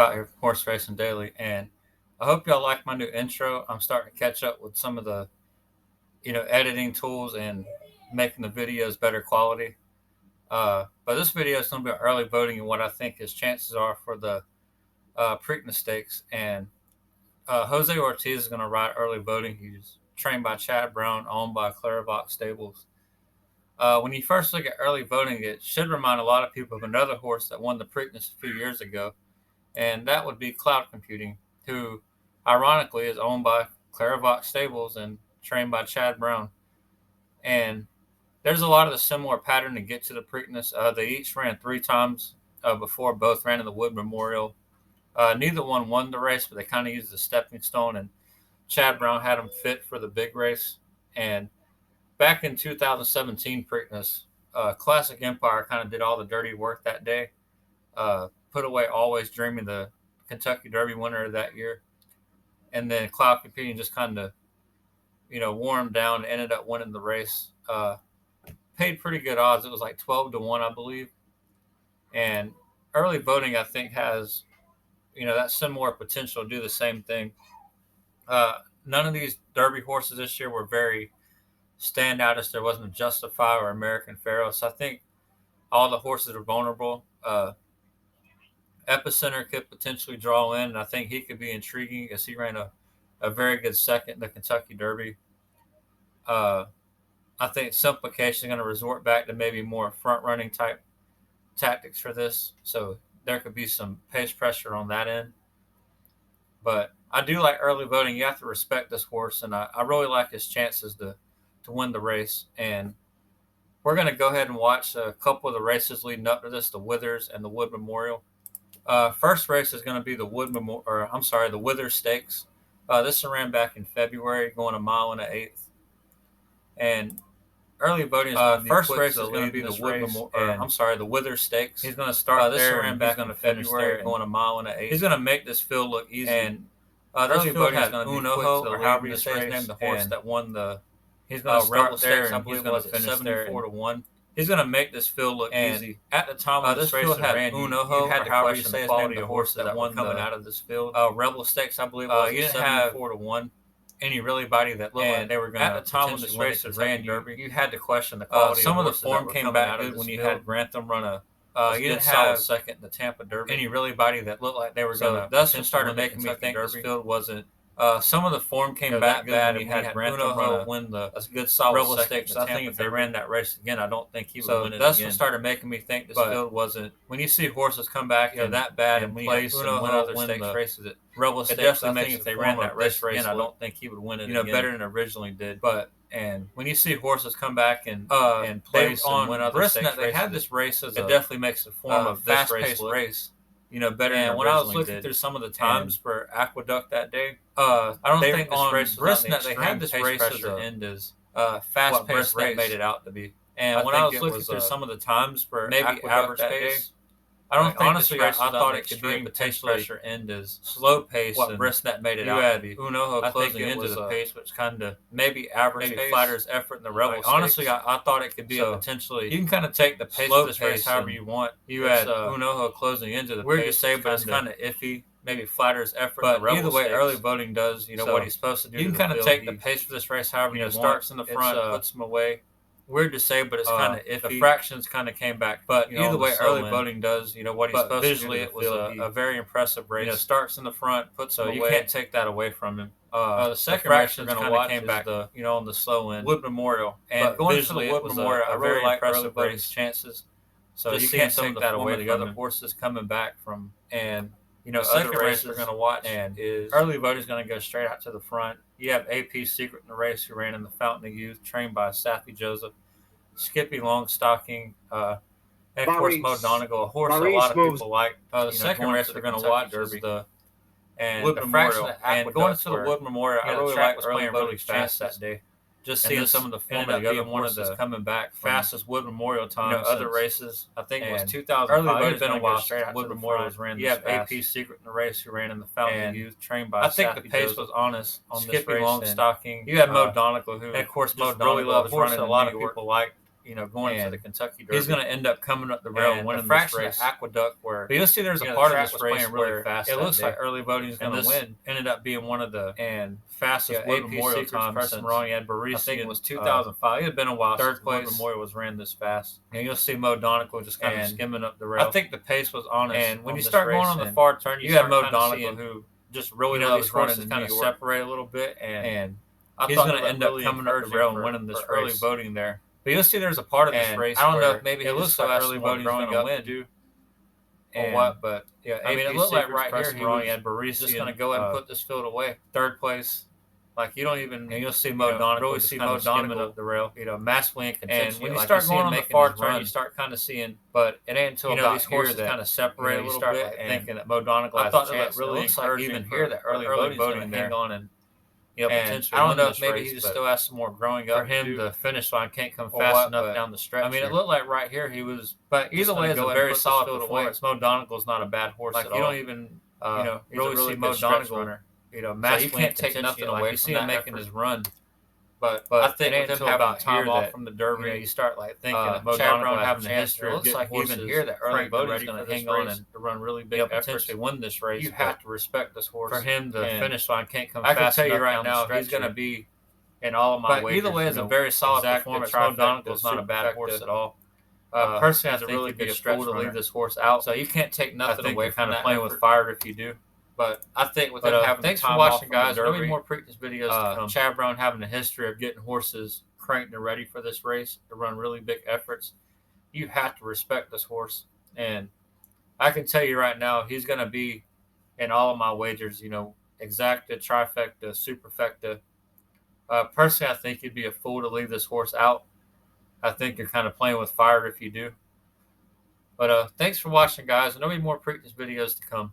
out here for Horse Racing Daily, and I hope y'all like my new intro. I'm starting to catch up with some of the, editing tools and making the videos better quality. But this video is going to be early voting and what I think his chances are for the Preakness Stakes. And Jose Ortiz is going to ride early voting. He's trained by Chad Brown, owned by Clairvox Stables. When you first look at early voting, it should remind a lot of people of another horse that won the Preakness a few years ago, and that would be Cloud Computing, who ironically is owned by Clairvox Stables and trained by Chad Brown. And there's a lot of the similar pattern to get to the Preakness. They each ran 3 times before, both ran in the Wood Memorial. Neither one won the race, but they kind of used as a stepping stone, and Chad Brown had them fit for the big race. And back in 2017 Preakness, Classic Empire kind of did all the dirty work that day. Put away Always Dreaming, the Kentucky Derby winner of that year. And then Cloud Computing just kind of, wore him down and ended up winning the race. Paid pretty good odds. It was like 12-1, I believe. And early voting, I think, has, that similar potential to do the same thing. None of these Derby horses this year were very standout as there wasn't a Justify or American Pharaoh. So I think all the horses are vulnerable. Epicenter could potentially draw in, and I think he could be intriguing as he ran a very good second in the Kentucky Derby. I think Simplification is going to resort back to maybe more front-running type tactics for this, so there could be some pace pressure on that end. But I do like early voting. You have to respect this horse, and I really like his chances to win the race. And we're going to go ahead and watch a couple of the races leading up to this, the Withers and the Wood Memorial. First race is going to be the the Wither Stakes. This one ran back in February, going 1 mile and 1/8. And early voting is first race is going to be the Wither Stakes. He's going to start this there. Ran back in February, going 1 mile and 1/8. He's going to make this field look easy. And early voting is going to be or however you say his name, the horse that won the. He's going to start there, and he's going to finish 74-1. He's going to make this field look easy. At the time when this race ran, you had to question the quality of horses that won coming out of this field. Rebel Stakes, I believe, was 74-1. Any really body that looked like they were going to. At the time when this race ran, you had to question the quality. Some of the form came back good when you had Grantham run a you didn't have second in the Tampa Derby. Any really body that looked like they were going to. That's what started making me think this field wasn't. Some of the form came back bad, and we had Grantham win the good solid Rebel Stakes. I think if they ran that race again, I don't think he would win it again. That's what started making me think this field wasn't. When you see horses come back that bad in place and win other stakes races, Rebel Stakes, I think if they ran that race again, I don't think he would win it again. Better than originally did. And when you see horses come back and place and win other stakes races, they had this race as it definitely makes the form of fast-paced race. Better than when I was looking through some of the times for Aqueduct that day, I don't think this race was they had this race as the end as fast-paced race made it out to be. And when I was looking through some of the times for maybe average pace, I don't think honestly I thought it could be a potential pressure end as slow pace. What Brisnet made it out to be. Unoho closing into the pace, which kind of maybe average, maybe Flatter's effort in the Rebel. Honestly, I thought it could be a potentially. You can kind of take the pace of this race however you want. You had Unoho closing into the pace. Weird to say, but it's kind of iffy. Maybe Flatter's effort. But either way, early voting does what he's supposed to do. You can kind of take the pace for this race however you want. Starts in the front, puts him away. Weird to say, but it's kind of iffy. The fractions kind of came back, but either way, early voting does what he's supposed to do. Visually, it was a very impressive race. Starts in the front, puts him away. You can't take that away from him. The second race we're going to watch came back on the slow end. Wood Memorial, and going to the Wood Memorial, I really like early voting's chances. So you can't take that away. The other horses coming back from the second race we're going to watch is early voting is going to go straight out to the front. You have AP Secret in the race, who ran in the Fountain of Youth, trained by Safi Joseph, Skippy Longstocking, and of course Mo Donegal, a horse a lot of people like. The second race we're going to watch is the Wood Memorial. And going to the Wood Memorial, I really like early voting fast that day. Just seeing some of the form of the other horses coming back fastest Wood Memorial times. Other races, I think it was 2005. Early voting been a while straight out Wood Memorial ran. You have AP Secret in the race, who ran in the Fountain of Youth, trained by. I think the pace was honest on this race. Skippy Longstocking. You had Mo Donegal, who, and of course, Mo Donegal really loves running. A lot of people like. going to the Kentucky Derby. He's going to end up coming up the rail and winning this race. Aqueduct, where but you'll see there's a part of this race really fast. It looks like early voting is going to win. Ended up being one of the fastest Wood Memorial times since I think it was 2005. It had been a while. Third place Memorial was ran this fast. And you'll see Mo Donegal just kind of skimming up the rail. I think the pace was honest. And when you start going on the far turn, you have Mo Donegal who just really loves running to kind of separate a little bit, and he's going to end up coming up the rail and winning this early voting there. But you'll see there's a part of this race. I don't know if maybe it looks like early voting is going to win or what, but yeah, I mean it looked like right here he had Barisi just going to go ahead and put this field away. Third place. Like you don't even, and you'll see Mo Donegal really see Mo Donegal up the rail, massively in contention. And when you start going on the far turn, you start kind of seeing, but it ain't until about these horses kind of separate a little bit, thinking that Mo Donegal has a chance. Really encouraging even here that early voting there. Hang on and potentially I don't know if maybe he just still has some more growing up for him. The finish line can't come fast enough down the stretch. I mean, it looked like right here he was, but either way, it's a very solid performance. Mo Donegal's not a bad horse at all. You don't even, really see Mo Donegal. So you can't take nothing away. You see him making his run, but I think with him having time off from the Derby, you start like thinking Mo Donegal having a history of getting horses even here that early voting is going to hang on and to run really big efforts, potentially win this race. You have to respect this horse. For him, the finish line can't come fast enough. I can tell you right now, he's going to be in all of my wagers. Either way, it's a very solid performance. Mo Donegal's not a bad horse at all. Personally, has a really good stretch to leave this horse out, so you can't take nothing away from that. Playing with fire if you do. But I think with them having thanks for watching, guys. There'll be more Preakness videos to come. Chad Brown having a history of getting horses cranked and ready for this race to run really big efforts. You have to respect this horse, and I can tell you right now, he's going to be in all of my wagers. Exacta, trifecta, superfecta. Personally, I think you'd be a fool to leave this horse out. I think you're kind of playing with fire if you do. But thanks for watching, guys. And there'll be more Preakness videos to come.